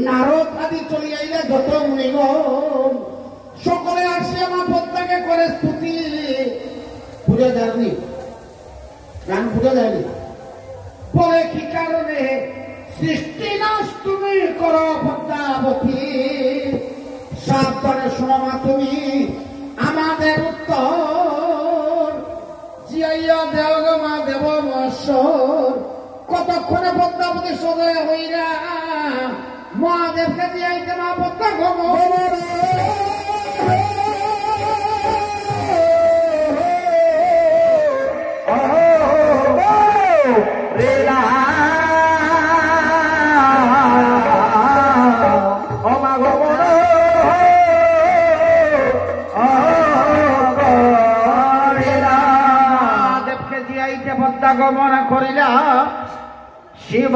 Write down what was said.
নারদ আদি চলে আইলে যত মুনিগণ সকলে আসে মা পদ্মাকে করে স্তুতি। বুঝা যায়নি, গান বুঝা যায়নি। বলে কি কারণে সৃষ্টি নাশ তুমি করো পদ্মাবতী, সাবধানে শোনো মা তুমি আমাদের উত্তর। জিয়াইয়া দেও গো মা দেব মহেশ্বর, কতক্ষণে পদ্মাবতী সদয় হইরা মহাদেবকে দিয়াইতে মা পদ্মা খবর। পদ্মা গমন করিলা শিব